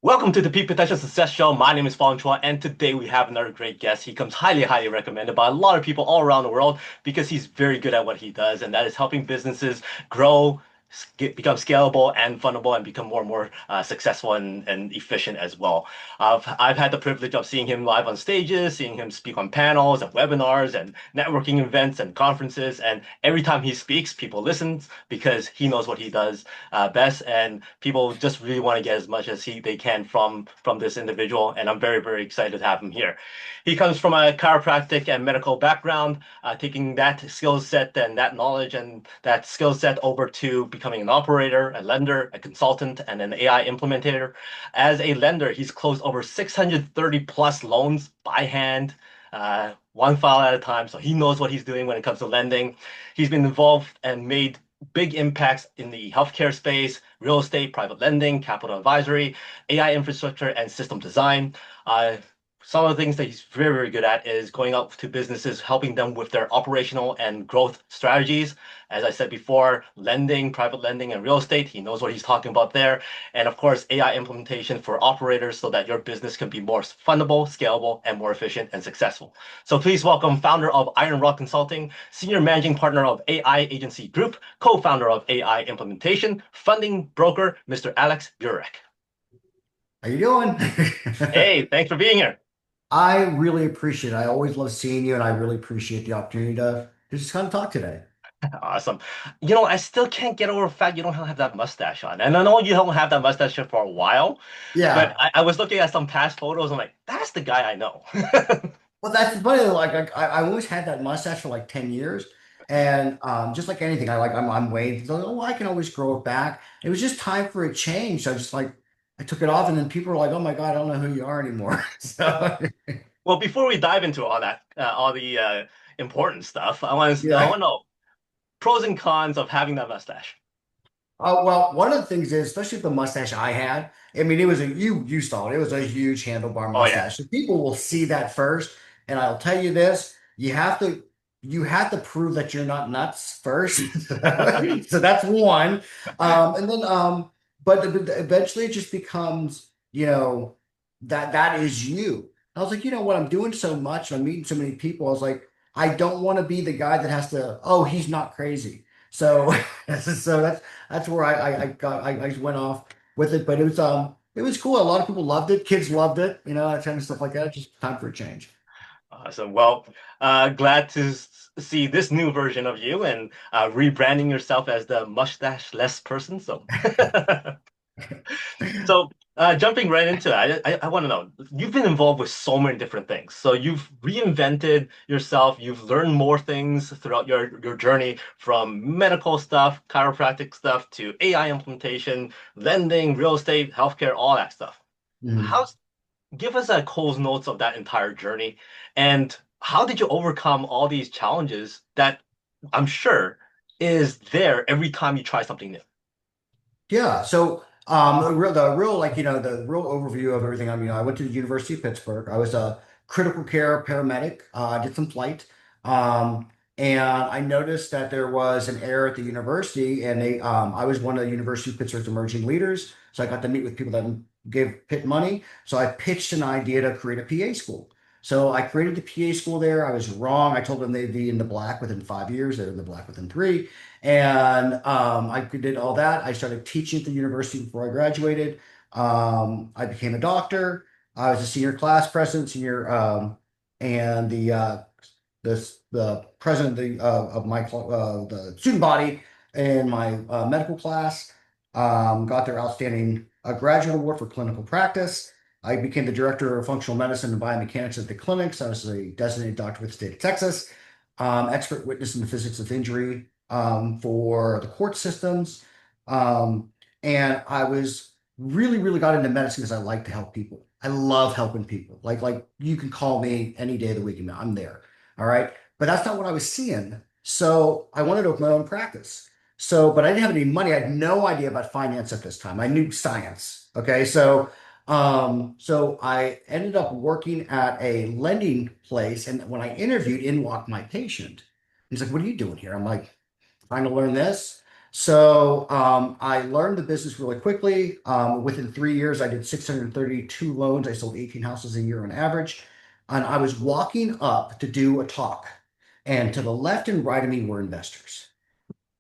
Welcome to the Potential Success Show. My name is Fong, and today we have another great guest. He comes highly recommended by a lot of people all around the world because he's very good at what he does, and that is helping businesses grow, become scalable and fundable, and become more and more successful and efficient as well. I've had the privilege of seeing him live on stages, seeing him speak on panels and webinars and networking events and conferences, and every time he speaks, people listen because he knows what he does best, and people just really want to get as much as they can from this individual. And I'm very excited to have him here. He comes from a chiropractic and medical background, taking that skill set and that knowledge and that skill set over to becoming an operator, a lender, a consultant, and an AI implementator. As a lender, he's closed over 630 plus loans by hand. One file at a time, so he knows what he's doing when it comes to lending. He's been involved and made big impacts in the healthcare space, real estate, private lending, capital advisory, AI infrastructure, and system design. Some of the things that he's very good at is going out to businesses, helping them with their operational and growth strategies. As I said before, lending, private lending, and real estate, he knows what he's talking about there. And of course, AI implementation for operators so that your business can be more fundable, scalable, and more efficient and successful. So please welcome founder of Iron Rock Consulting, senior managing partner of AI Agency Group, co-founder of AI Implementation, funding broker, Mr. Alex BURIAK. How you doing? Hey, thanks for being here. I really appreciate it. I always love seeing you, and I really appreciate the opportunity to just kind of talk today. Awesome. I still can't get over the fact you don't have that mustache on. And I know you don't have that mustache for a while, but Yeah. I was looking at some past photos. I'm like, that's the guy I know. Well, that's funny. Like I always had that mustache for like 10 years. And just like anything, I'm waiting. So, oh, I can always grow it back. It was just time for a change. So I took it off, and then people were like, "Oh my God, I don't know who you are anymore." So Well, before we dive into all that, all the important stuff, I yeah. want to know pros and cons of having that mustache. Well, one of the things is, especially with the mustache I had, I mean, it was you saw it. It was a huge handlebar Oh yeah. mustache. So people will see that first, and I'll tell you this: you have to prove that you're not nuts first. So that's one. And then but eventually it just becomes, that is you. I was like, you know what? I'm doing so much, and I'm meeting so many people. I was like, I don't want to be the guy that has to, oh, he's not crazy. So so that's where I just went off with it, but it was cool. A lot of people loved it. Kids loved it, that kind of stuff like that. Just time for a change. Awesome. Well, glad to see this new version of you and rebranding yourself as the mustache-less person. So So, jumping right into it, I want to know, you've been involved with so many different things. So you've reinvented yourself, you've learned more things throughout your journey from medical stuff, chiropractic stuff to AI implementation, lending, real estate, healthcare, all that stuff. Mhm. How's Give us a Cole's notes of that entire journey, and how did you overcome all these challenges that I'm sure is there every time you try something new? Yeah. So the real overview of everything. I mean, I went to the University of Pittsburgh. I was a critical care paramedic. I did some flight. And I noticed that there was an error at the university, and I was one of the University of Pittsburgh's emerging leaders. So I got to meet with people that gave Pitt money. So I pitched an idea to create a PA school. So I created the PA school there. I was wrong. I told them they'd be in the black within 5 years. They're in the black within three. And I did all that. I started teaching at the university before I graduated. I became a doctor. I was a senior class president, and the president of my the student body in my medical class. Got their outstanding graduate award for clinical practice. I became the director of functional medicine and biomechanics at the clinics. I was a designated doctor with the state of Texas, expert witness in the physics of injury for the court systems. And I was really got into medicine because I like to help people. I love helping people. Like you can call me any day of the week and I'm there. All right. But that's not what I was seeing. So I wanted to open my own practice. So, but I didn't have any money. I had no idea about finance at this time. I knew science. Okay. So I ended up working at a lending place. And when I interviewed, in walked my patient. He's like, "What are you doing here?" I'm like, trying to learn this. So I learned the business really quickly. Within 3 years, I did 632 loans. I sold 18 houses a year on average. And I was walking up to do a talk, and to the left and right of me were investors,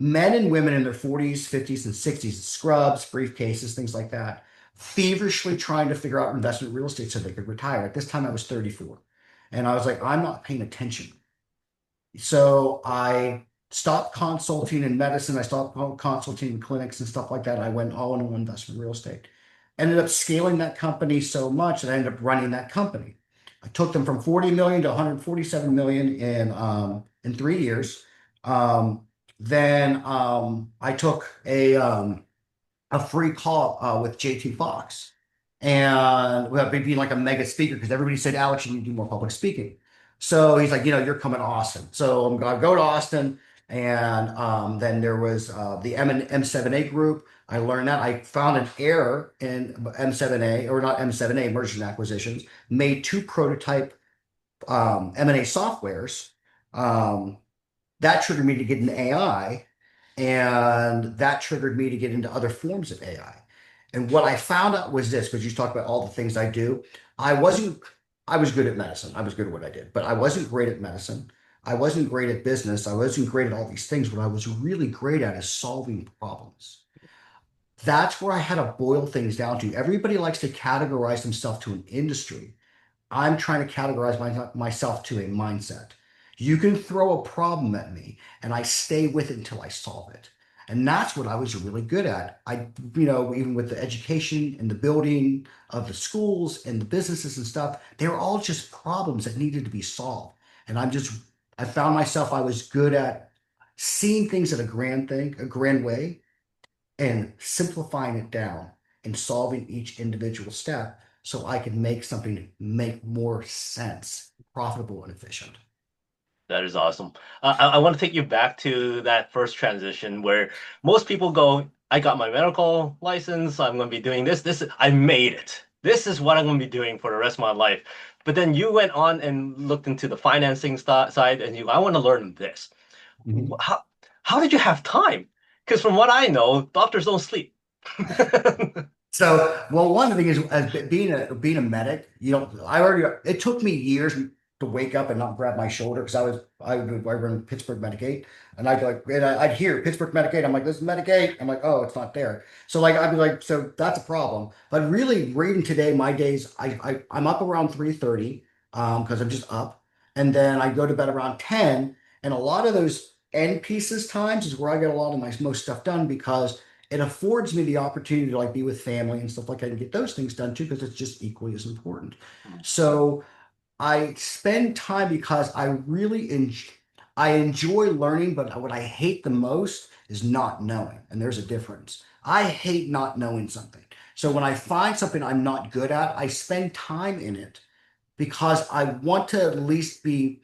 men and women in their 40s, 50s, and 60s, scrubs, briefcases, things like that, feverishly trying to figure out investment real estate so they could retire. At this time, I was 34. And I was like, I'm not paying attention. So I stopped consulting in medicine. I stopped consulting in clinics and stuff like that. I went all into investment real estate. Ended up scaling that company so much that I ended up running that company. I took them from 40 million to 147 million in 3 years. Then I took a free call with JT Fox. And we have being like a mega speaker because everybody said, Alex, you need to do more public speaking. So he's like, you're coming to Austin. So I'm going to go to Austin. And then there was the M7A group. I learned that. I found an error in M7A, or not M7A, mergers and acquisitions, made two prototype M&A softwares. Um, that triggered me to get into AI, and that triggered me to get into other forms of AI. And what I found out was this, because you talk about all the things I do. I wasn't, I was good at medicine. I was good at what I did, but I wasn't great at medicine. I wasn't great at business. I wasn't great at all these things. What I was really great at is solving problems. That's where I had to boil things down to. Everybody likes to categorize themselves to an industry. I'm trying to categorize myself to a mindset. You can throw a problem at me and I stay with it until I solve it. And that's what I was really good at. Even with the education and the building of the schools and the businesses and stuff, they were all just problems that needed to be solved. And I found myself, I was good at seeing things at a grand way, and simplifying it down and solving each individual step so I can make something make more sense, profitable and efficient. That is awesome. I want to take you back to that first transition where most people go, I got my medical license, I'm going to be doing this. I made it. This is what I'm going to be doing for the rest of my life. But then you went on and looked into the financing side and I want to learn this. Mhm. How, how did you have time? Because from what I know, doctors don't sleep. So, well, one thing is, as being a medic, it took me years to wake up and not grab my shoulder because I run Pittsburgh Medicaid, and I'd hear Pittsburgh Medicaid. I'm like, this is Medicaid. I'm like, oh, it's not there. So like I'd be like, so that's a problem. But really, reading today, my days, I'm up around 3:30 because I'm just up, and then I go to bed around 10, and a lot of those end pieces times is where I get a lot of my most stuff done because it affords me the opportunity to like be with family and stuff like that and get those things done too because it's just equally as important. So I spend time because I enjoy learning, but what I hate the most is not knowing, and there's a difference. I hate not knowing something. So when I find something I'm not good at, I spend time in it because I want to at least be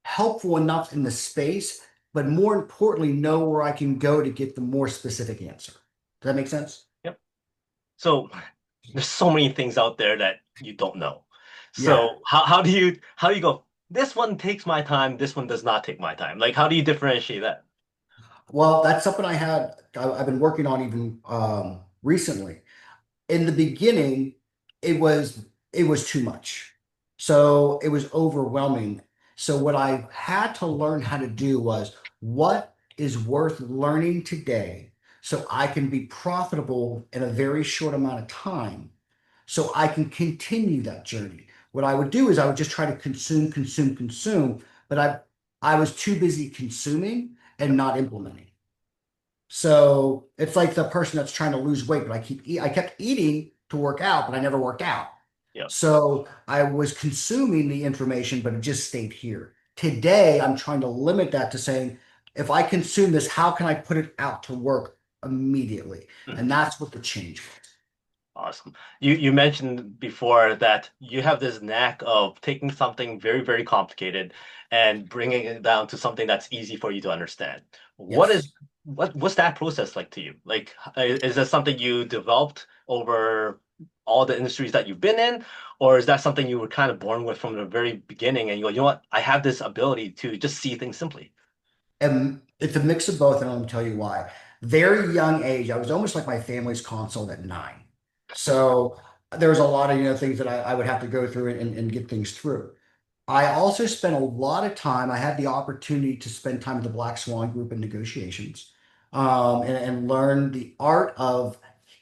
helpful enough in the space, but more importantly, know where I can go to get the more specific answer. Does that make sense? Yep. So there's so many things out there that you don't know. Yeah. So how do you go? This one takes my time. This one does not take my time. Like how do you differentiate that? Well, that's something I've been working on even recently. In the beginning, it was it was too much. So it was overwhelming. So what I had to learn how to do was what is worth learning today so I can be profitable in a very short amount of time so I can continue that journey. What I would do is I would just try to consume, consume, consume, but I was too busy consuming and not implementing. So it's like the person that's trying to lose weight, but I kept eating to work out, but I never worked out. Yep. So I was consuming the information, but it just stayed here. Today, I'm trying to limit that to saying, if I consume this, how can I put it out to work immediately? And Mhm. that's what the change was. Awesome. You mentioned before that you have this knack of taking something very, very complicated and bringing it down to something that's easy for you to understand. What is Yes. what's that process like to you? Like, is that something you developed over all the industries that you've been in, or is that something you were kind of born with from the very beginning and you go, you know what, I have this ability to just see things simply? And it's a mix of both, and I'm gonna tell you why. very young age. I was almost like my family's consult at 9. So there was a lot of, things that I would have to go through and get things through. I also spent a lot of time. I had the opportunity to spend time with the Black Swan Group in negotiations, and learn the art of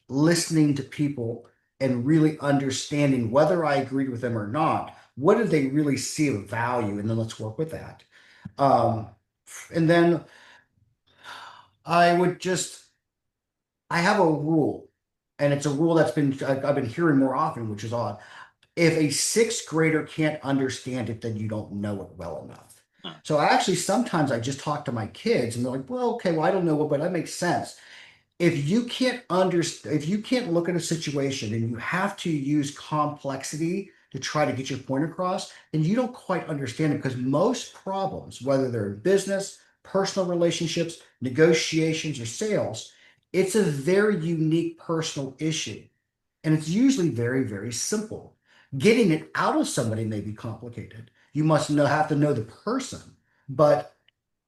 listening to people and really understanding whether I agreed with them or not. What did they really see of value? And then let's work with that. Um, and then I would just, I have a rule, and it's a rule I've been hearing more often, which is odd. If a sixth grader can't understand it, then you don't know it well enough. So sometimes I just talk to my kids and they're like, well, okay, well, I don't know, but that makes sense. If you can't look at a situation and you have to use complexity to try to get your point across, then you don't quite understand it, because most problems, whether they're in business, personal relationships, negotiations, or sales, it's a very unique personal issue. And it's usually very, very simple. Getting it out of somebody may be complicated. You must have to know the person, but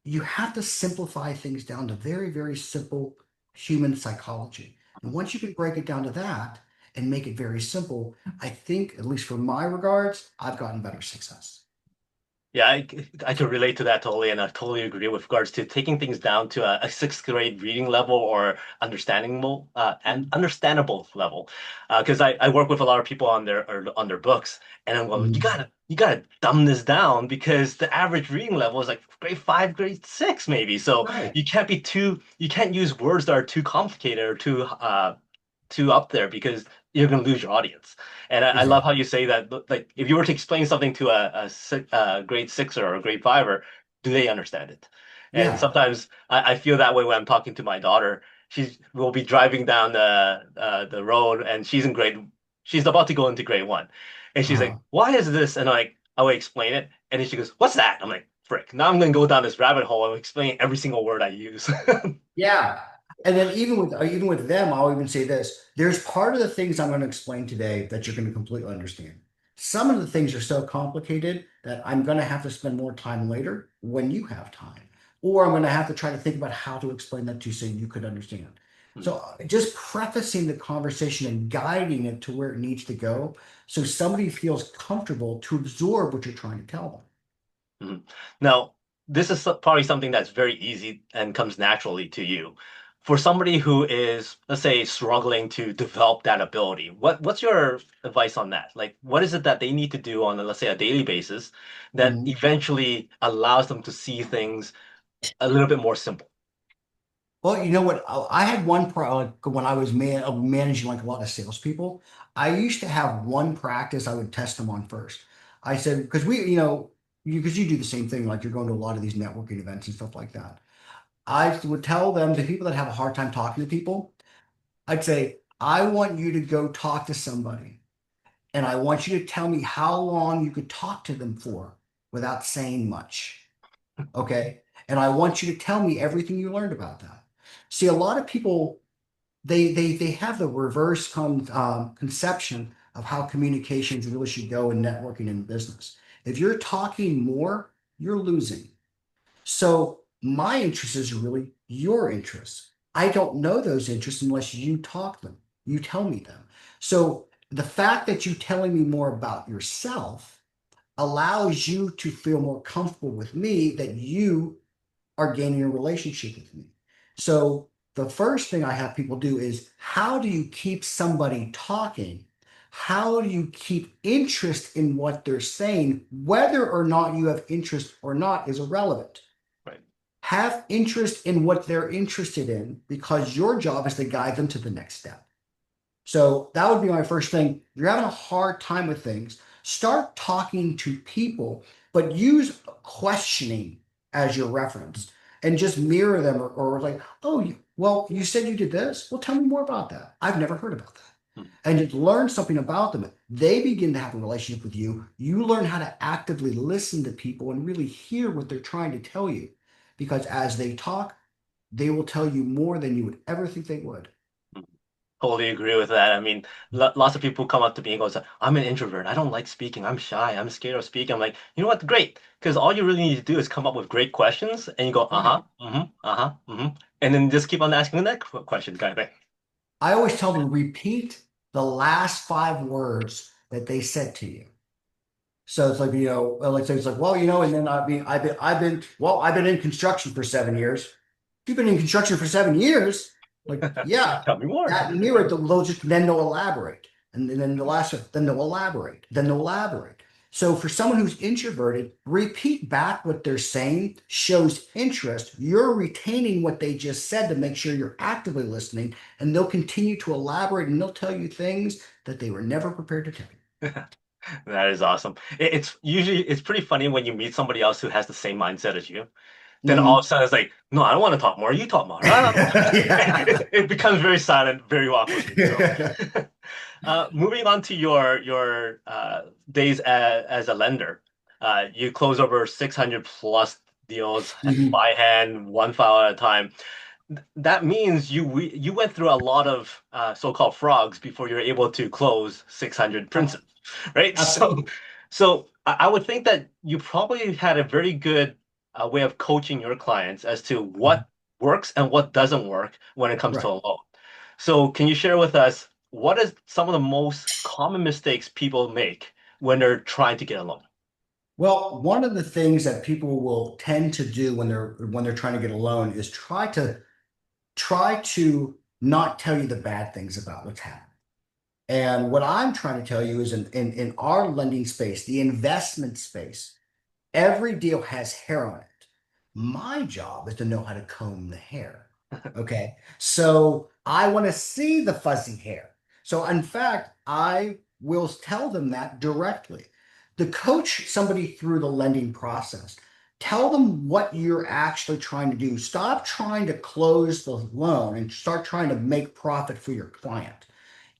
you have to simplify things down to very, very simple human psychology. And once you can break it down to that and make it very simple, I think, at least for my regards, I've gotten better success. Yeah, I can relate to that totally, and I totally agree with regards to taking things down to a sixth grade reading level or understandable level. Because I work with a lot of people on their books, and I'm going, Mhm. you gotta dumb this down because the average reading level is like grade 5, grade 6 maybe. So Right. you can't use words that are too complicated or too up there because you're going to lose your audience. And I love how Exactly. you say that, like, if you were to explain something to a grade sixer or a grade fiver, do they understand it? And Yeah. sometimes I feel that way when I'm talking to my daughter. She will be driving down the road and she's about to go into grade 1. And she's like, Uh, why is this? And I will explain it. And then she goes, what's that? I'm like, frick, now I'm going to go down this rabbit hole and explain every single word I use. yeah. And then even with them, I'll even say this. There's part of the things I'm going to explain today that you're going to completely understand. Some of the things are so complicated that I'm going to have to spend more time later when you have time. Or I'm going to have to try to think about how to explain that to you so you could understand. So just prefacing the conversation and guiding it to where it needs to go so somebody feels comfortable to absorb what you're trying to tell them. Mhm. Now, this is probably something that's very easy and comes naturally to you. For somebody who is, let's say, struggling to develop that ability, what's your advice on that? Like, what is it that they need to do on, let's say, a daily basis that Mhm. eventually allows them to see things a little bit more simple? Well, you know what? I had one when I was managing like a lot of salespeople. I used to have one practice I would test them on first. I said, because because you do the same thing, like you're going to a lot of these networking events and stuff like that. I would tell them, the people that have a hard time talking to people, I'd say, I want you to go talk to somebody, and I want you to tell me how long you could talk to them for without saying much. Okay. And I want you to tell me everything you learned about that. See, a lot of people, they have the reverse conception of how communications really should go in networking and business. If you're talking more, you're losing. So my interest is really your interests. I don't know those interests unless you talk them, you tell me them. So the fact that you telling me more about yourself allows you to feel more comfortable with me, that you are gaining a relationship with me. So the first thing I have people do is, how do you keep somebody talking? How do you keep interest in what they're saying? Whether or not you have interest or not is irrelevant. Right. Have interest in what they're interested in, because your job is to guide them to the next step. So that would be my first thing. You're having a hard time with things. Start talking to people, but use questioning as your reference and just mirror them, or like, oh, well, you said you did this. Well, tell me more about that. I've never heard about that. Mhm. And just learn something about them. They begin to have a relationship with you. You learn how to actively listen to people and really hear what they're trying to tell you. Because as they talk, they will tell you more than you would ever think they would. Totally agree with that. I mean, lots of people come up to me and goes, "I'm an introvert. I don't like speaking. I'm shy. I'm scared of speaking." I'm like, you know what? Great, because all you really need to do is come up with great questions, and you go, Right. uh-huh, mm-hmm, uh-huh, mm-hmm. And then just keep on asking the next question, kind of thing. I always tell them repeat the last five words that they said to you. So it's like, like so it's like, well, and then I've been in construction for 7 years. You've been in construction for 7 years. Like, yeah, Tell me more. that near it, they'll just then they'll elaborate. And then the last, then they'll elaborate. Then they'll elaborate. So for someone who's introverted, repeat back what they're saying shows interest. You're retaining what they just said to make sure you're actively listening, and they'll continue to elaborate and they'll tell you things that they were never prepared to tell you. That is awesome. It's pretty funny when you meet somebody else who has the same mindset as you. Then all of a Mhm. sudden it's like, no, I don't want to talk more. You talk more. Yeah. It becomes very silent, very awkwardly. So, moving on to your days as a lender, you close over 600 plus deals Mhm. by hand, one file at a time. That means you went through a lot of so-called frogs before you're able to close 600 princes, right? Absolutely. So I would think that you probably had a very good way of coaching your clients as to Mhm. what works and what doesn't work when it comes to Right. a loan. So can you share with us what is some of the most common mistakes people make when they're trying to get a loan? Well, one of the things that people will tend to do when they're trying to get a loan is try to not tell you the bad things about what's happening. And what I'm trying to tell you is in our lending space, the investment space, every deal has hair on it. My job is to know how to comb the hair. Okay. So I want to see the fuzzy hair. So in fact, I will tell them that directly. To coach somebody through the lending process, tell them what you're actually trying to do. Stop trying to close the loan and start trying to make profit for your client.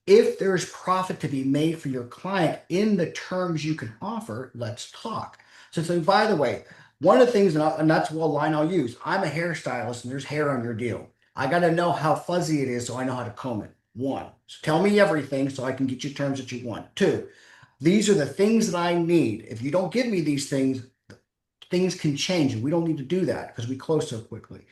If there's profit to be made for your client in the terms you can offer, let's talk. So by the way, one of the things, and that's what line I'll use. I'm a hairstylist, and there's hair on your deal. I got to know how fuzzy it is so I know how to comb it. One, so tell me everything so I can get you terms that you want. Two, these are the things that I need. If you don't give me these things can change, and we don't need to do that because we close so quickly.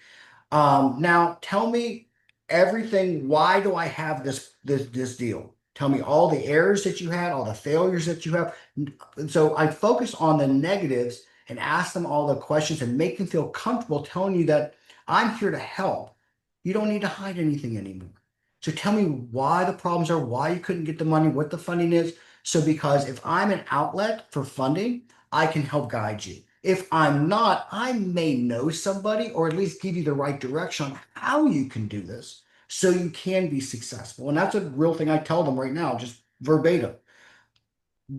Now tell me everything. Why do I have this deal? Tell me all the errors that you had, all the failures that you have. And so I focus on the negatives and ask them all the questions and make them feel comfortable telling you that I'm here to help. You don't need to hide anything anymore. So tell me why the problems are, why you couldn't get the money, what the funding is. So because if I'm an outlet for funding, I can help guide you. If I'm not, I may know somebody or at least give you the right direction on how you can do this so you can be successful. And that's a real thing I tell them right now, just verbatim.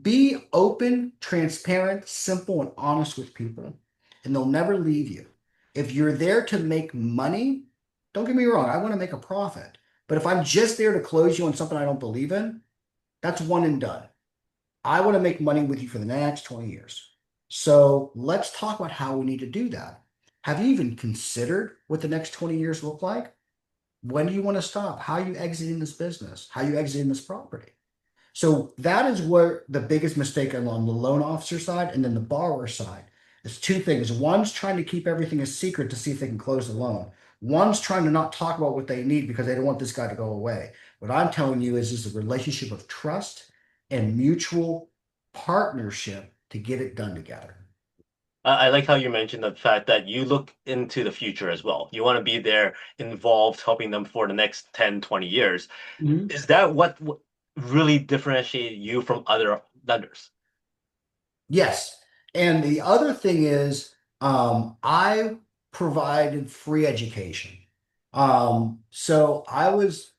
Be open, transparent, simple, and honest with people, and they'll never leave you. If you're there to make money, don't get me wrong, I want to make a profit. But if I'm just there to close you on something I don't believe in, that's one and done. I want to make money with you for the next 20 years. So let's talk about how we need to do that. Have you even considered what the next 20 years look like? When do you want to stop? How are you exiting this business? How are you exiting this property? So that is where the biggest mistake on the loan officer side and then the borrower side is two things. One's trying to keep everything a secret to see if they can close the loan. One's trying to not talk about what they need because they don't want this guy to go away. What I'm telling you is a relationship of trust and mutual partnership to get it done together. I like how you mentioned the fact that you look into the future as well. You want to be there involved, helping them for the next 10, 20 years. Mhm. Is that what really differentiates you from other lenders? Yes. And the other thing is, I provided free education. So I was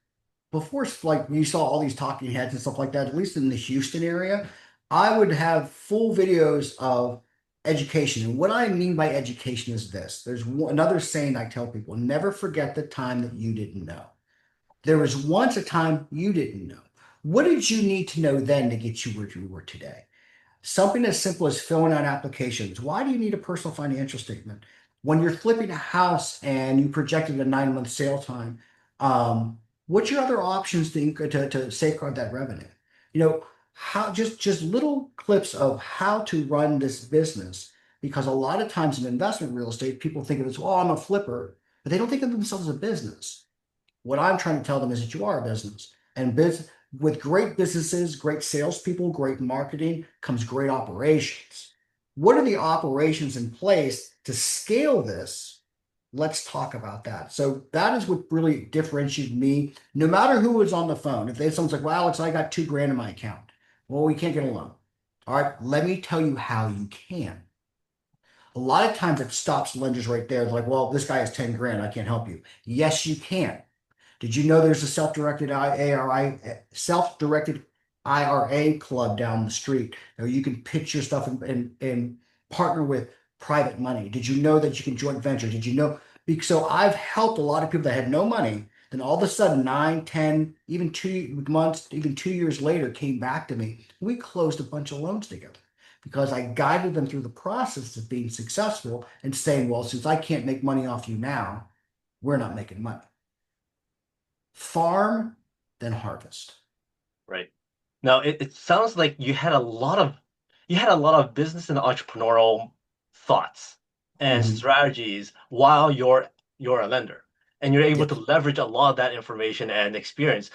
before, like you saw all these talking heads and stuff like that, at least in the Houston area, I would have full videos of education. And what I mean by education is this. There's another saying I tell people, never forget the time that you didn't know. There was once a time you didn't know. What did you need to know then to get you where you were today? Something as simple as filling out applications. Why do you need a personal financial statement? When you're flipping a house and you projected a 9 month sale time, what's your other options to safeguard that revenue? You know, how just little clips of how to run this business, because a lot of times in investment real estate, people think of it as, oh, I'm a flipper. but they don't think of themselves as a business. What I'm trying to tell them is that you are a business, and with great businesses, great salespeople, great marketing comes great operations. What are the operations in place to scale this? Let's talk about that. So that is what really differentiated me. No matter who was on the phone, if they someone's like, "Well, Alex, I got 2 grand in my account." Well, we can't get a loan. All right, let me tell you how you can. A lot of times it stops lenders right there. They're like, "Well, this guy has 10 grand. I can't help you." Yes, you can. Did you know there's a self-directed IRA club down the street where you can pitch your stuff and partner with private money? Did you know that you can joint venture? Did you know? So I've helped a lot of people that had no money. Then all of a sudden, 9, 10, even 2 months, even 2 years later, came back to me. We closed a bunch of loans together because I guided them through the process of being successful and saying, well, since I can't make money off you now, we're not making money. Farm, then harvest. Right. Now it sounds like you had a lot of business and entrepreneurial thoughts and Mhm. strategies while you're a lender. And you're able to Yes. leverage a lot of that information and experience.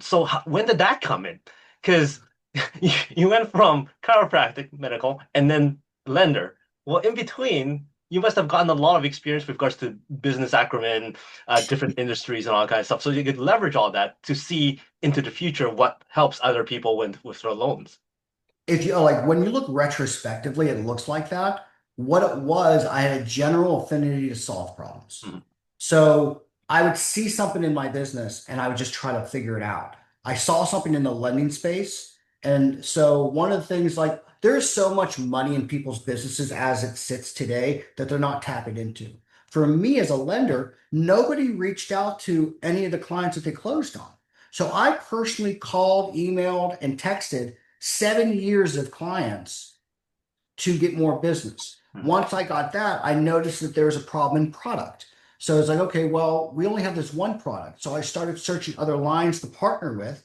So when did that come in? Because you went from chiropractic medical and then lender. Well, in between, you must have gotten a lot of experience with regards to business acumen, different industries, and all that kind of stuff. So you could leverage all that to see into the future what helps other people with their loans. If you like, when you look retrospectively, it looks like that. What it was, I had a general affinity to solve problems. Mhm. So I would see something in my business and I would just try to figure it out. I saw something in the lending space. And so one of the things, like, there's so much money in people's businesses as it sits today that they're not tapping into. For me as a lender, nobody reached out to any of the clients that they closed on. So I personally called, emailed, and texted 7 years of clients to get more business. Mhm. Once I got that, I noticed that there was a problem in product. So it's like, okay, well, we only have this one product. So I started searching other lines to partner with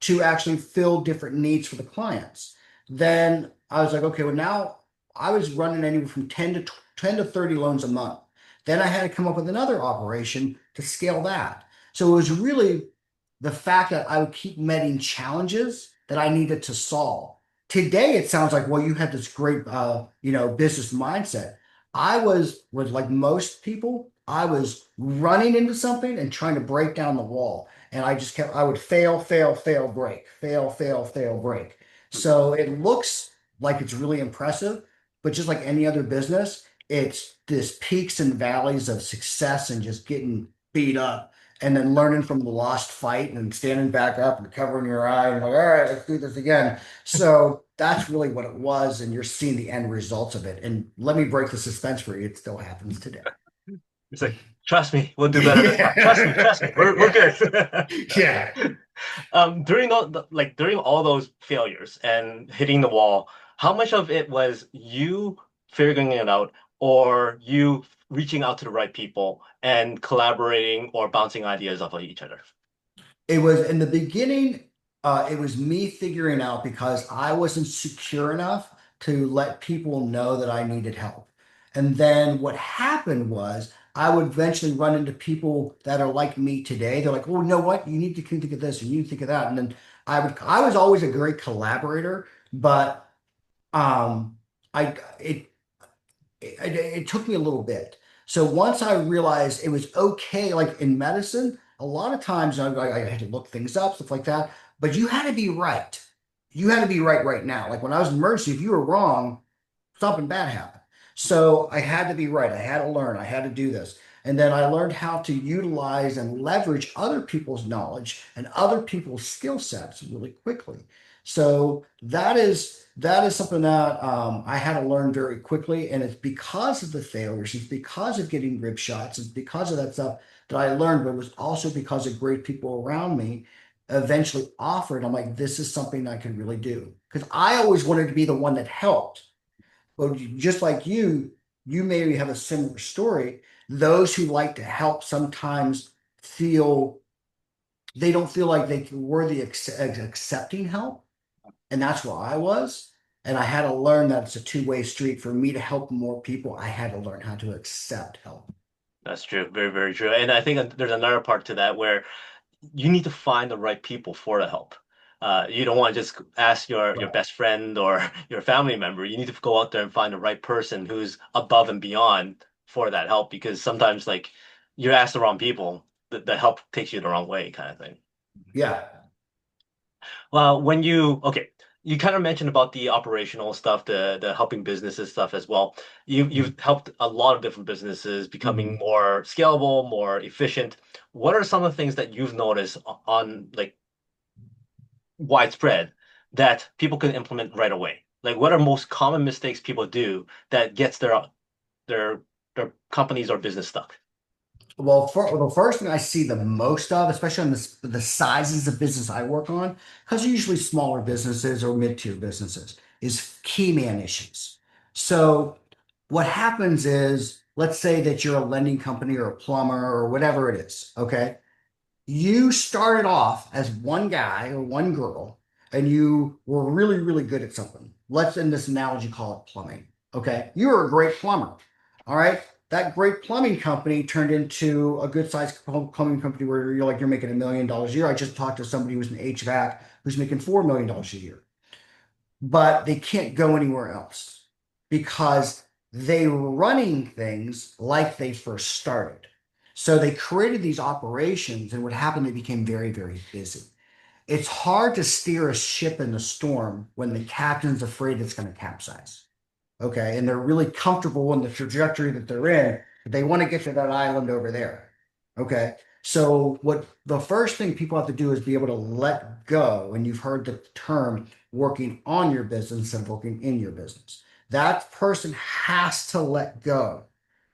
to actually fill different needs for the clients. Then I was like, okay, well, now I was running anywhere from 10 to 30 loans a month. Then I had to come up with another operation to scale that. So it was really the fact that I would keep meeting challenges that I needed to solve. Today, it sounds like, well, you had this great, business mindset. I was like most people, I was running into something and trying to break down the wall. And I would fail, fail, fail, break, fail, fail, fail, break. So it looks like it's really impressive, but just like any other business, it's this peaks and valleys of success and just getting beat up and then learning from the lost fight and standing back up and covering your eye and like, all right, let's do this again. So that's really what it was. And you're seeing the end results of it. And let me break the suspense for you. It still happens today. It's like, trust me, we'll do better this time. Trust me, we're Yeah. good. Yeah. During all those failures and hitting the wall, how much of it was you figuring it out or you reaching out to the right people and collaborating or bouncing ideas off of each other? It was in the beginning, it was me figuring out because I wasn't secure enough to let people know that I needed help. And then what happened was I would eventually run into people that are like me today. They're like, "Oh, you know what? You need to think of this and you need to think of that." And then I was always a great collaborator, but um, I it it took me a little bit. So once I realized it was okay, like in medicine, a lot of times I had to look things up, stuff like that. But you had to be right. You had to be right now. Like when I was in emergency, if you were wrong, something bad happened. So I had to be right. I had to learn. I had to do this. And then I learned how to utilize and leverage other people's knowledge and other people's skill sets really quickly. So that is something that I had to learn very quickly, and it's because of the failures, it's because of getting rib shots, it's because of that stuff that I learned, but it was also because of great people around me eventually offered. I'm like, this is something I can really do because I always wanted to be the one that helped. But just like you maybe have a similar story. Those who like to help sometimes feel they don't feel like they can worthy accepting help, and that's where I was. And I had to learn that it's a two-way street. For me to help more people, I had to learn how to accept help. That's true. Very, very true. And I think there's another part to that where you need to find the right people for the help. You don't want to just ask your Right. best friend or your family member. You need to go out there and find the right person who's above and beyond for that help because sometimes like you ask the wrong people, the help takes you the wrong way, kind of thing. Yeah. Well, when you okay, you kind of mentioned about the operational stuff, the helping businesses stuff as well. You've helped a lot of different businesses becoming Mhm. more scalable, more efficient. What are some of the things that you've noticed on like widespread that people can implement right away? Like what are most common mistakes people do that gets their their companies or business stuck? Well, the first thing I see the most of, especially on the sizes of business I work on, because they're usually smaller businesses or mid-tier businesses, is key man issues. So what happens is, let's say that you're a lending company or a plumber or whatever it is, okay? You started off as one guy or one girl, and you were really, really good at something. Let's, in this analogy, call it plumbing. Okay. You were a great plumber. All right. That great plumbing company turned into a good sized plumbing company where you're making $1 million a year. I just talked to somebody who's an HVAC who's making $4 million a year, but they can't go anywhere else because they were running things like they first started. So they created these operations, and what happened, they became very, very busy. It's hard to steer a ship in the storm when the captain's afraid it's going to capsize. Okay. And they're really comfortable in the trajectory that they're in, but they want to get to that island over there. Okay. So, what the first thing people have to do is be able to let go. And you've heard the term working on your business instead of working in your business. That person has to let go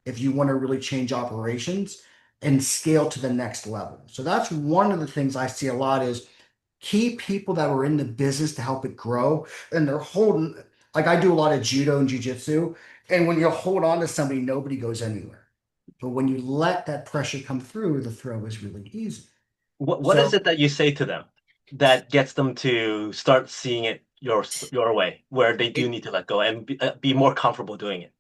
if you want to really change operations and scale to the next level. So, that's one of the things I see a lot is key people that were in the business to help it grow, and they're holding, like I do a lot of judo and jujitsu, and when you hold on to somebody, nobody goes anywhere. But when you let that pressure come through, the throw is really easy. What is So it that you say to them that gets them to start seeing it your way, where they do it need to let go and be more comfortable doing it?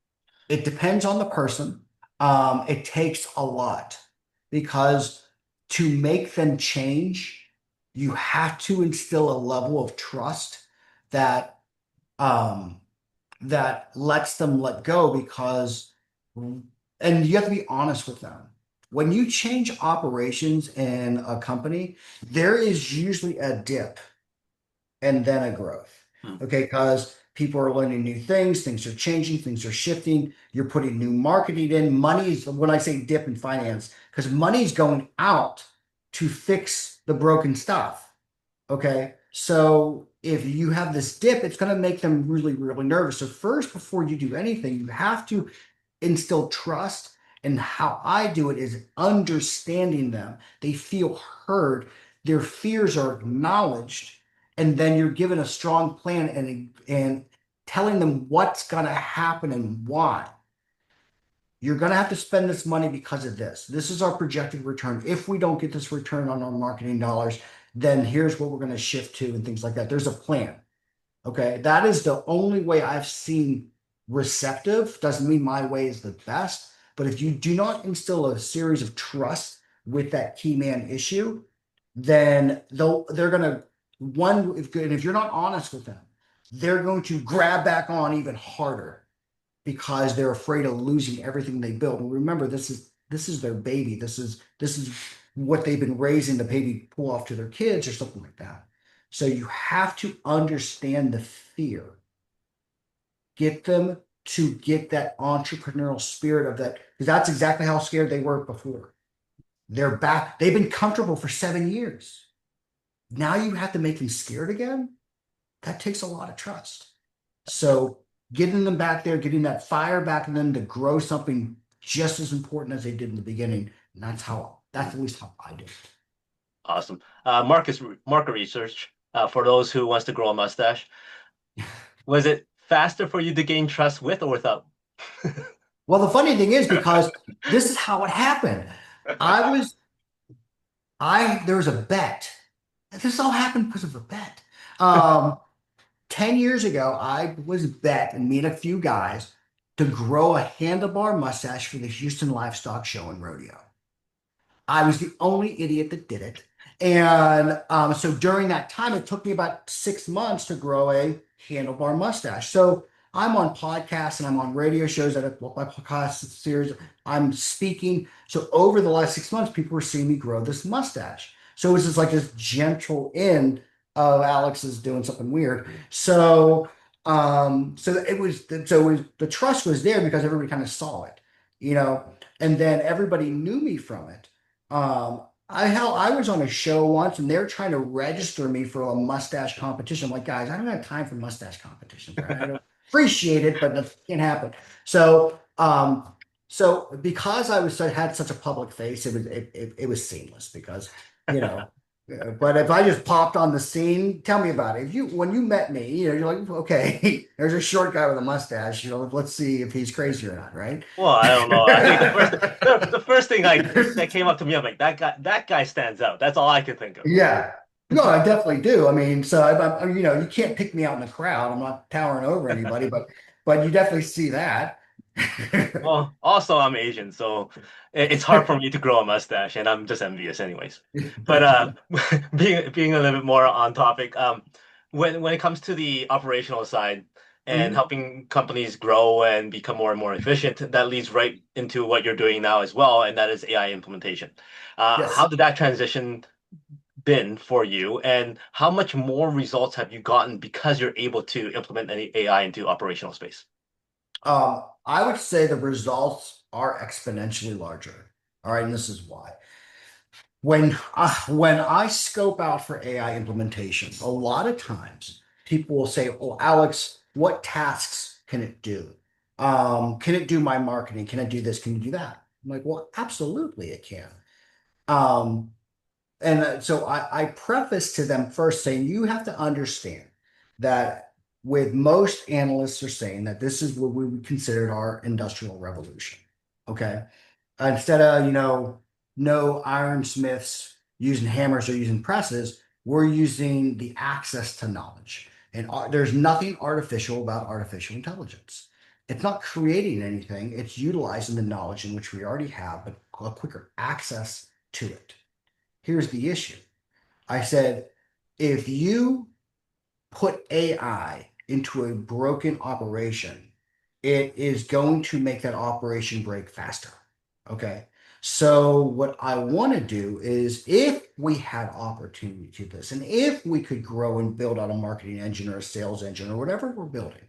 it depends on the person. It takes a lot because to make them change, you have to instill a level of trust that um, that lets them let go because, and you have to be honest with them. When you change operations in a company, there is usually a dip and then a growth. Hmm. Okay, because people are learning new things are changing, things are shifting. You're putting new marketing in. Money's when I say dip in finance, because money's going out to fix the broken stuff. Okay. So if you have this dip, it's going to make them really, really nervous. So first, before you do anything, you have to instill trust. And how I do it is understanding them. They feel heard. Their fears are acknowledged. And then you're given a strong plan and telling them what's going to happen and why. You're going to have to spend this money because of this. This is our projected return. If we don't get this return on our marketing dollars, then here's what we're going to shift to and things like that. There's a plan. Okay. That is the only way I've seen receptive. Doesn't mean my way is the best, but if you do not instill a series of trust with that key man issue, then they're going to, and if you're not honest with them, they're going to grab back on even harder because they're afraid of losing everything they built. And remember, this is their baby. This is what they've been raising to maybe pull off to their kids or something like that. So you have to understand the fear. Get them to get that entrepreneurial spirit of that, because that's exactly how scared they were before. They're back. They've been comfortable for 7 years. Now you have to make them scared again. That takes a lot of trust. So getting them back there, getting that fire back in them to grow something just as important as they did in the beginning. And that's at least how I do it. Awesome. Market research for those who wants to grow a mustache. Was it faster for you to gain trust with or without? Well, the funny thing is because this is how it happened. I was, there was a bet. This all happened because of a bet. Um, 10 years ago, I was bet and meet a few guys. to grow a handlebar mustache for the Houston Livestock Show and Rodeo. I was the only idiot that did it. And so during that time, it took me about 6 months to grow a handlebar mustache. So I'm on podcasts and I'm on radio shows that have my podcast series. I'm speaking. So over the last 6 months, people were seeing me grow this mustache. So it was just like this gentle end of Alex is doing something weird. So the trust was there because everybody kind of saw it, you know, and then everybody knew me from it. I was on a show once and they're trying to register me for a mustache competition. I'm like, guys, I don't have time for mustache competitions, right? I don't appreciate it, but that can't happen. So, so because had such a public face, it was seamless because, you know, but if I just popped on the scene, tell me about it. If you when you met me, you know, you're like, okay, there's a short guy with a mustache. You know, let's see if he's crazy or not, right? Well, I don't know. I think the first thing that came up to me, I'm like, that guy stands out. That's all I could think of. Yeah. No, I definitely do. I mean, so you know, you can't pick me out in the crowd. I'm not towering over anybody, but you definitely see that. Well, also I'm Asian, so it's hard for me to grow a mustache, and I'm just envious, anyways. But being a little bit more on topic, when it comes to the operational side and Mhm. helping companies grow and become more and more efficient, that leads right into what you're doing now as well, and that is AI implementation. How Yes. did that transition been for you, and how much more results have you gotten because you're able to implement any AI into operational space? I would say the results are exponentially larger. All right, and this is why. When I scope out for AI implementation, a lot of times people will say, "Oh, Alex, what tasks can it do? Can it do my marketing? Can it do this? Can it do that?" I'm like, "Well, absolutely, it can." Um, so I preface to them first saying you have to understand that with most analysts are saying that this is what we would consider our industrial revolution. Okay. Instead of, you know, no ironsmiths using hammers or using presses, we're using the access to knowledge. And there's nothing artificial about artificial intelligence. It's not creating anything, it's utilizing the knowledge in which we already have, but a quicker access to it. Here's the issue. I said, if you put AI into a broken operation, it is going to make that operation break faster. Okay. So what I want to do is if we had opportunity to this, and if we could grow and build out a marketing engine or a sales engine or whatever we're building,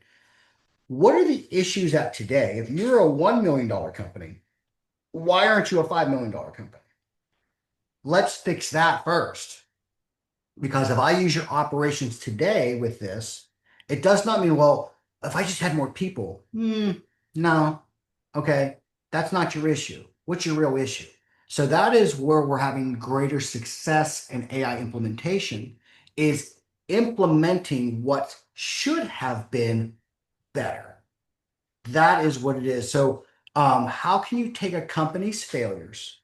what are the issues at today? If you're a $1 million company, why aren't you a $5 million company? Let's fix that first. Because if I use your operations today with this, it does not mean, well, if I just had more people, no, okay, that's not your issue. What's your real issue? So that is where we're having greater success in AI implementation is implementing what should have been better. That is what it is. So how can you take a company's failures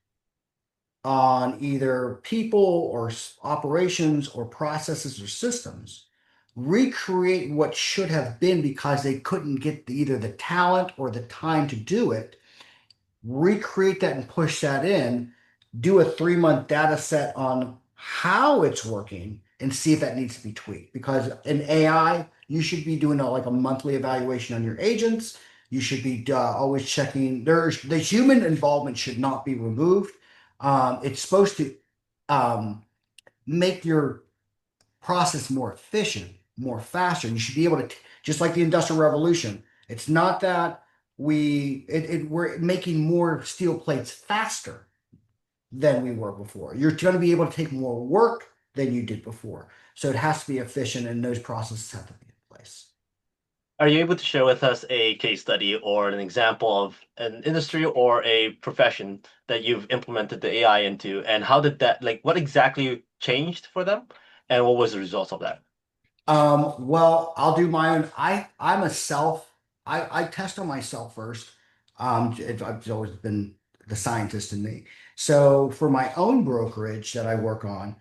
on either people or operations or processes or systems, recreate what should have been because they couldn't get either the talent or the time to do it, recreate that and push that in, do a 3 month data set on how it's working and see if that needs to be tweaked. Because in AI, you should be doing like a monthly evaluation on your agents. You should be always checking. There's the human involvement should not be removed. It's supposed to um, make your process more efficient, more faster. You should be able to, just like the Industrial Revolution. It's not that we're making more steel plates faster than we were before. You're going to be able to take more work than you did before. So it has to be efficient, and those processes have to be in place. Are you able to share with us a case study or an example of an industry or a profession that you've implemented the AI into, and how did that, like, what exactly changed for them, and what was the results of that? Well, I'll do my own. I'm a self. I test on myself first. I've always been the scientist in me. So for my own brokerage that I work on,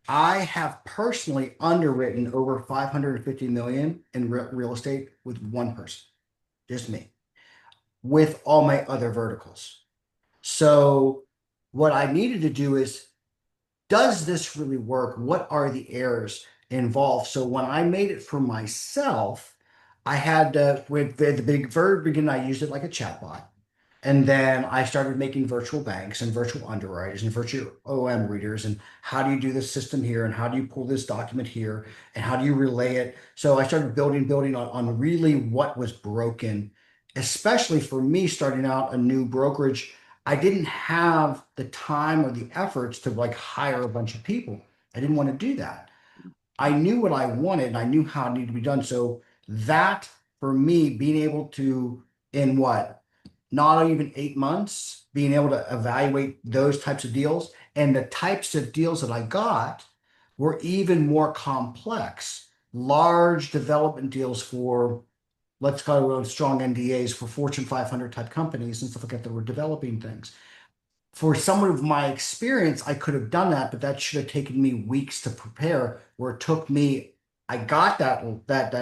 I have personally underwritten over 550 million in real estate with one person. just me, with all my other verticals. So what I needed to do is, does this really work? What are the errors involved? So when I made it for myself, I had with the big very beginning, I used it like a chatbot. And then I started making virtual banks and virtual underwriters and virtual OM readers. And how do you do this system here? And how do you pull this document here? And how do you relay it? So I started building on really what was broken, especially for me starting out a new brokerage. I didn't have the time or the efforts to like hire a bunch of people. I didn't want to do that. I knew what I wanted and I knew how it needed to be done. So that for me, being able to, in what, not even 8 months, being able to evaluate those types of deals and the types of deals that I got were even more complex. Large development deals for, let's call it strong NDAs for Fortune 500 type companies and stuff like that that were developing things. For someone of my experience, I could have done that, but that should have taken me weeks to prepare. Where it took me, I got that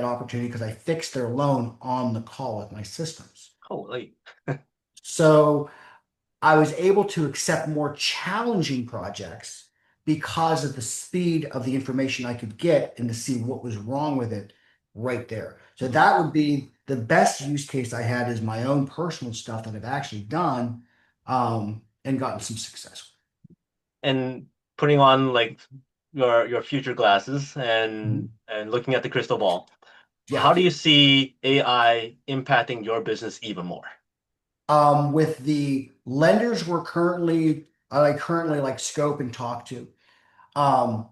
opportunity because I fixed their loan on the call with my systems. Holy. So I was able to accept more challenging projects because of the speed of the information I could get and to see what was wrong with it right there. So Mhm. that would be the best use case I had is my own personal stuff that I've actually done and gotten some success And putting on like your future glasses with. Mhm. and looking at the crystal ball, Yeah. how do you see AI impacting your business even more? With the lenders I currently like scope and talk to. Um,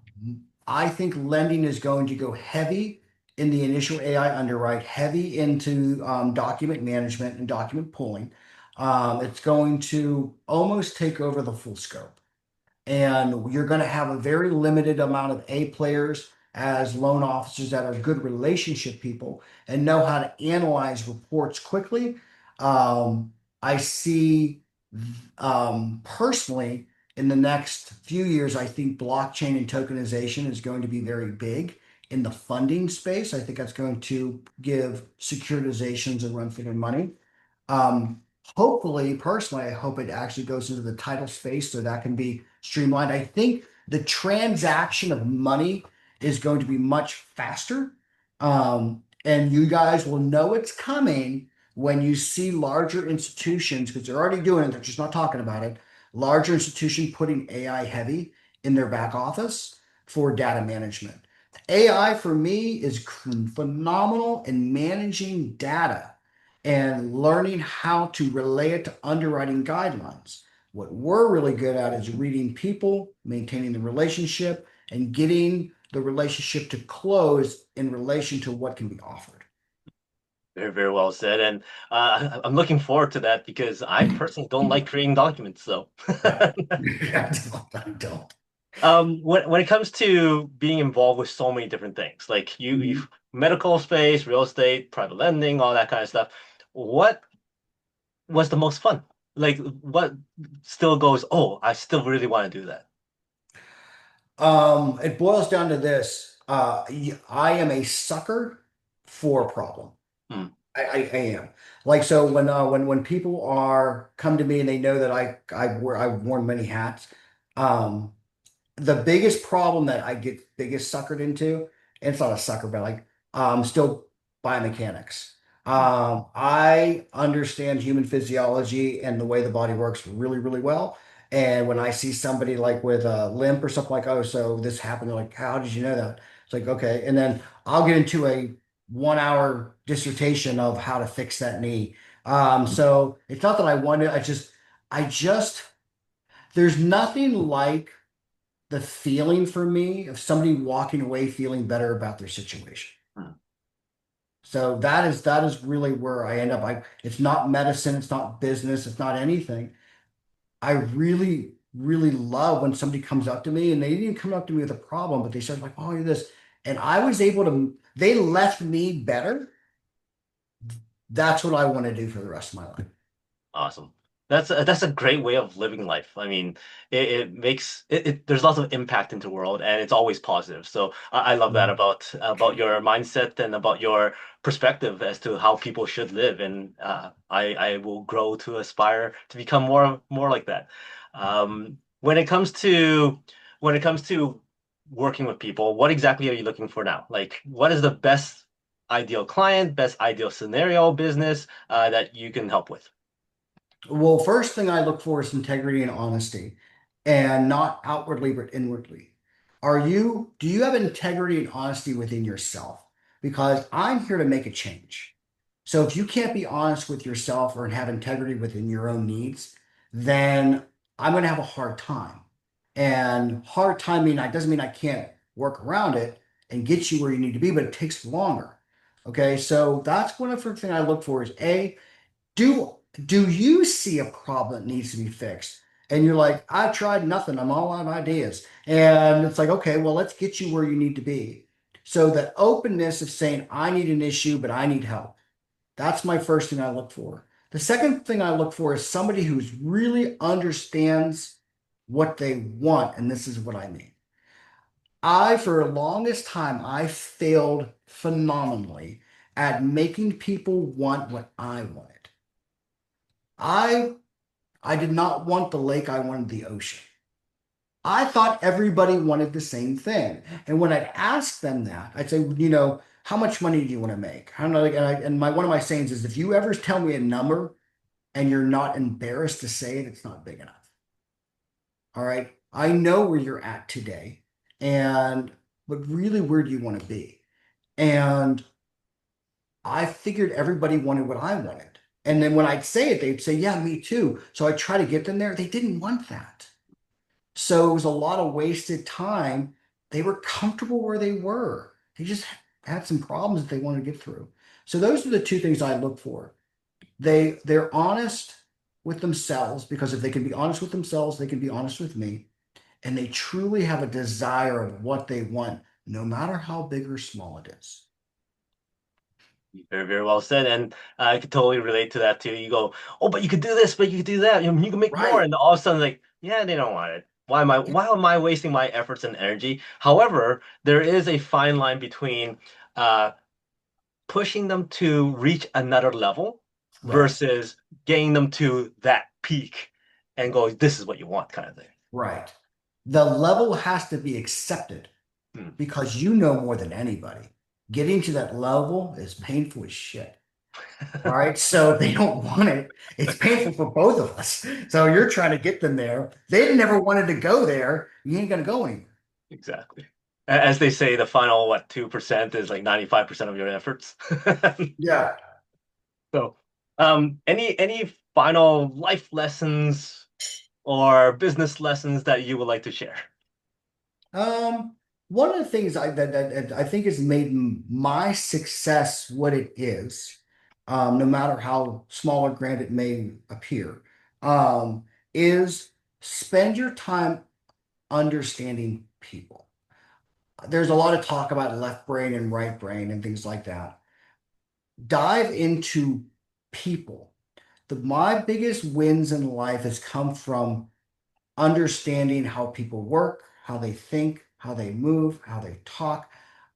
I think lending is going to go heavy in the initial AI underwrite, heavy into document management and document pulling. It's going to almost take over the full scope and you're going to have a very limited amount of A players as loan officers that are good relationship people and know how to analyze reports quickly. I see personally in the next few years, I think blockchain and tokenization is going to be very big in the funding space. I think that's going to give securitizations a run for their money. Um, Hopefully, personally, I hope it actually goes into the title space so that can be streamlined. I think the transaction of money is going to be much faster. And you guys will know it's coming when you see larger institutions, because they're already doing it, they're just not talking about it. Larger institution putting AI heavy in their back office for data management. AI for me is phenomenal in managing data and learning how to relay it to underwriting guidelines. What we're really good at is reading people, maintaining the relationship, and getting the relationship to close in relation to what can be offered. Very, very well said. And I'm looking forward to that because I personally don't like creating documents. So, Yeah. I don't. when it comes to being involved with so many different things, like you Mhm. medical space, real estate, private lending, all that kind of stuff, what was the most fun? Like, what still goes, oh, I still really want to do that. It boils down to this. I am a sucker for a problem. Hmm. I am. Like so when people are come to me and they know that I've worn many hats. Um, the biggest problem that I get biggest suckered into, and it's not a sucker, but like still biomechanics. Hmm. I understand human physiology and the way the body works really, really well. And when I see somebody like with a limp or something like, oh, so this happened, they're like, how did you know that? It's like, okay. And then I'll get into a 1 hour dissertation of how to fix that knee. So it's not that I want to, I just, there's nothing like the feeling for me of somebody walking away feeling better about their situation. Hmm. So that is really where I end up. It's not medicine, it's not business, it's not anything. I really, really love when somebody comes up to me and they didn't even come up to me with a problem, but they said like, "Oh, you're this," and I was able to. They left me better. That's what I want to do for the rest of my life. Awesome. That's a great way of living life. I mean, it makes there's lots of impact into the world and it's always positive. So I love that Mhm. about your mindset and about your perspective as to how people should live. And I will grow to aspire to become more like that. When it comes to working with people, what exactly are you looking for now? Like, what is the best ideal client, best ideal scenario business that you can help with? Well, first thing I look for is integrity and honesty, and not outwardly but inwardly. Do you have integrity and honesty within yourself? Because I'm here to make a change. So if you can't be honest with yourself or have integrity within your own needs, then I'm going to have a hard time. And hard time doesn't mean I can't work around it and get you where you need to be, but it takes longer. Okay, so that's one of the first thing I look for is do do you see a problem that needs to be fixed? And you're like, I tried nothing. I'm all out of ideas. And it's like, okay, well, let's get you where you need to be. So the openness of saying, I need an issue, but I need help. That's my first thing I look for. The second thing I look for is somebody who's really understands what they want. And this is what I mean. For the longest time, I failed phenomenally at making people want what I wanted. I I did not want the lake, I wanted the ocean. I thought everybody wanted the same thing. And when I'd ask them that, I'd say, how much money do you want to make? How like, and my one of my sayings is, if you ever tell me a number and you're not embarrassed to say it, it's not big enough. All right. I know where you're at today, and but really, where do you want to be? And I figured everybody wanted what I wanted. And then when I'd say it, they'd say, yeah, me too. So I try to get them there. They didn't want that. So it was a lot of wasted time. They were comfortable where they were. They just had some problems that they wanted to get through. So those are the two things I look for. They're honest with themselves, because if they can be honest with themselves, they can be honest with me. And they truly have a desire of what they want, no matter how big or small it is. Very, very well said. And I could totally relate to that too. You go, oh, but you could do this, but you could do that. You can make more. Right. And all of a sudden, like, yeah, they don't want it. Yeah. Why am I wasting my efforts and energy? However, there is a fine line between uh, pushing them to reach another level Right. versus getting them to that peak and go, this is what you want, kind of thing. Right. The level has to be accepted Hmm. because you know more than anybody. Getting to that level is painful as shit. All right. So if they don't want it, it's painful for both of us. So you're trying to get them there. They never wanted to go there. You ain't going to go anywhere. Exactly. As they say, the final, what, 2% is like 95% of your efforts. Yeah. So, any final life lessons or business lessons that you would like to share? One of the things that I think has made my success what it is, no matter how small or grand it may appear, is spend your time understanding people. There's a lot of talk about left brain and right brain and things like that. Dive into people. My biggest wins in life has come from understanding how people work, how they think, how they move, how they talk.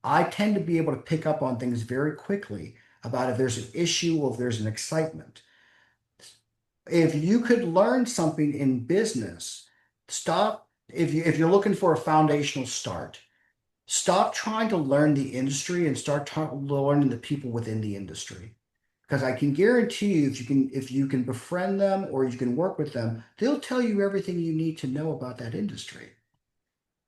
I tend to be able to pick up on things very quickly about if there's an issue or if there's an excitement. If you could learn something in business, stop if you're looking for a foundational start, stop trying to learn the industry and start learning the people within the industry. Because I can guarantee you, if you can befriend them or you can work with them, they'll tell you everything you need to know about that industry.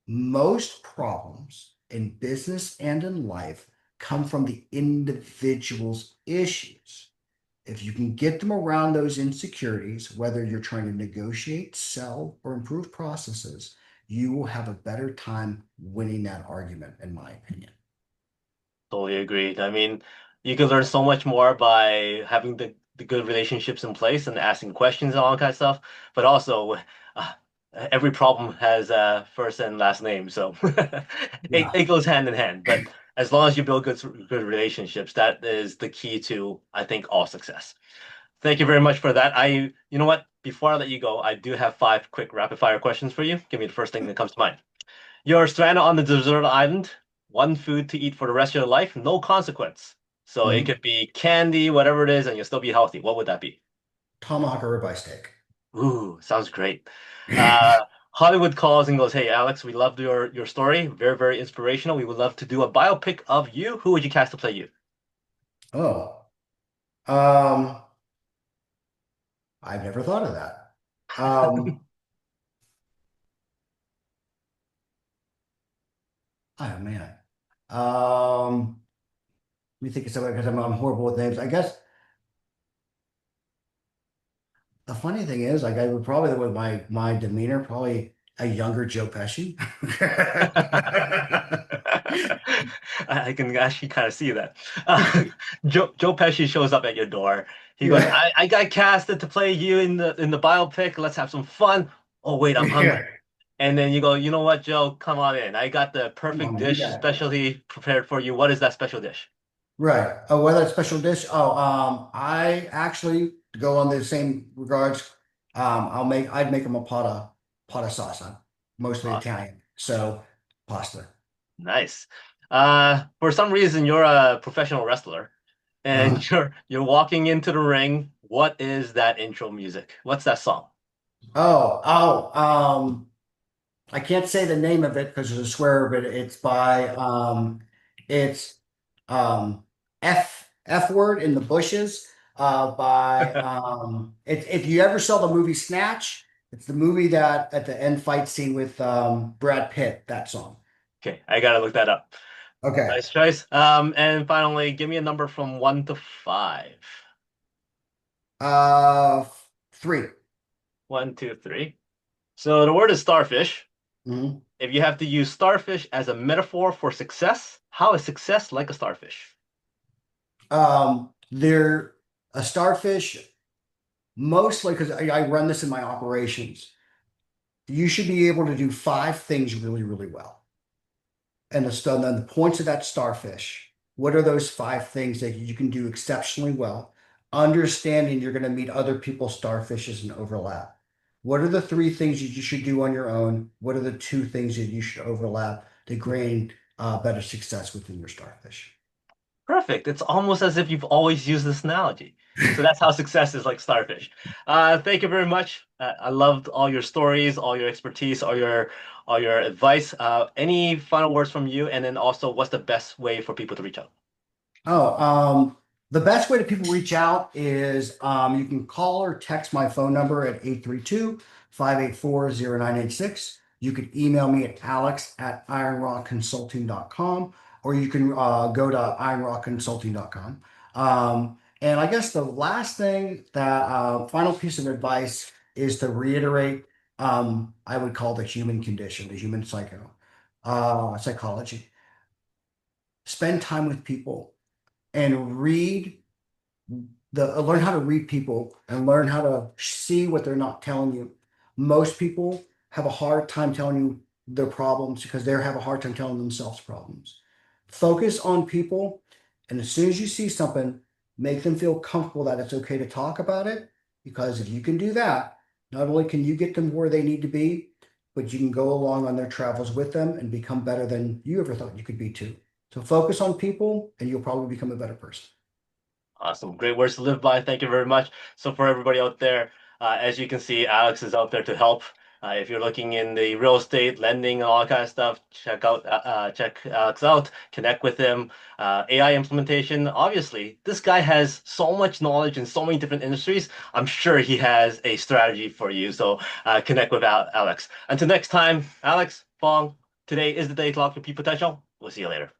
Most problems in business and in life come from the individual's issues. If you can get them around those insecurities, whether you're trying to negotiate, sell, or improve processes, you will have a better time winning that argument, in my opinion. Totally agreed. I mean, you can learn so much more by having the good relationships in place and asking questions and all that kind of stuff. But also, uh, every problem has a first and last name, so Yeah. it goes hand in hand. But as long as you build good relationships, that is the key to, I think, all success. Thank you very much for that. You know what? before I let you go, I do have five quick rapid fire questions for you. Give me the first thing that comes to mind. You're stranded on the deserted island, one food to eat for the rest of your life, no consequence. So it Mhm. could be candy, whatever it is, and you'll still be healthy. What would that be? Tomahawk or ribeye steak. Ooh, sounds great. Hollywood calls and goes, "Hey, Alex, we loved your story. Very, very inspirational. We would love to do a biopic of you. Who would you cast to play you?" Oh, um, I've never thought of that. Um, oh man. Let me think of something because I'm horrible with names. I guess the funny thing is, like, I would probably with my demeanor, probably a younger Joe Pesci. I can actually kind of see that. Uh, Joe Pesci shows up at your door. He goes, Yeah, I got casted to play you in the biopic. Let's have some fun. Oh wait, I'm hungry. yeah. And then you go, you know what, Joe? Come on in. I got the Come on, perfect man, you dish got it. specially prepared for you. What is that special dish? Right. Oh, well, that special dish. Oh, I actually to go on the same regards. I'd make them a pata sauce. I'm mostly Awesome. Italian, so pasta. Nice. For some reason, you're a professional wrestler and Uh-huh. you're walking into the ring. What is that intro music? What's that song? Oh, I can't say the name of it because it's a swear, but it's um F word in the bushes by if you ever saw the movie Snatch, it's the movie that at the end fight scene with Brad Pitt, that song. Okay, I gotta look that up. Okay. Nice choice. And finally, give me a number from 1 to 5. Three. One, two, three. So the word is starfish. Mhm. If you have to use starfish as a metaphor for success, how is success like a starfish? They're a starfish mostly because I run this in my operations. You should be able to do five things really, really well. And then the points of that starfish. What are those five things that you can do exceptionally well? Understanding you're going to meet other people's starfishes and overlap. What are the three things that you should do on your own? What are the two things that you should overlap to gain better success within your starfish? Perfect. It's almost as if you've always used this analogy. So that's how success is like starfish. Thank you very much. I loved all your stories, all your expertise, all your advice. Any final words from you? And then also, what's the best way for people to reach out? Oh, the best way to people reach out is you can call or text my phone number at 832-584-0986. You can email me at alex@ironrockconsulting.com, or you can go to ironrockconsulting.com. And I guess the last thing that final piece of advice is to reiterate I would call the human condition, the human psychology. Spend time with people and learn how to read people and learn how to see what they're not telling you. Most people have a hard time telling you their problems because they have a hard time telling themselves problems. Focus on people, and as soon as you see something, make them feel comfortable that it's okay to talk about it. Because if you can do that, not only can you get them where they need to be, but you can go along on their travels with them and become better than you ever thought you could be too. So focus on people, and you'll probably become a better person. Awesome. Great words to live by. Thank you very much. So for everybody out there, as you can see, Alex is out there to help. If you're looking in the real estate, lending, and all that kind of stuff, check Alex out, connect with him. AI implementation, obviously, this guy has so much knowledge in so many different industries. I'm sure he has a strategy for you. So connect with Alex. Until next time, Alex, Fong, today is the day to lock your peak potential. We'll see you later.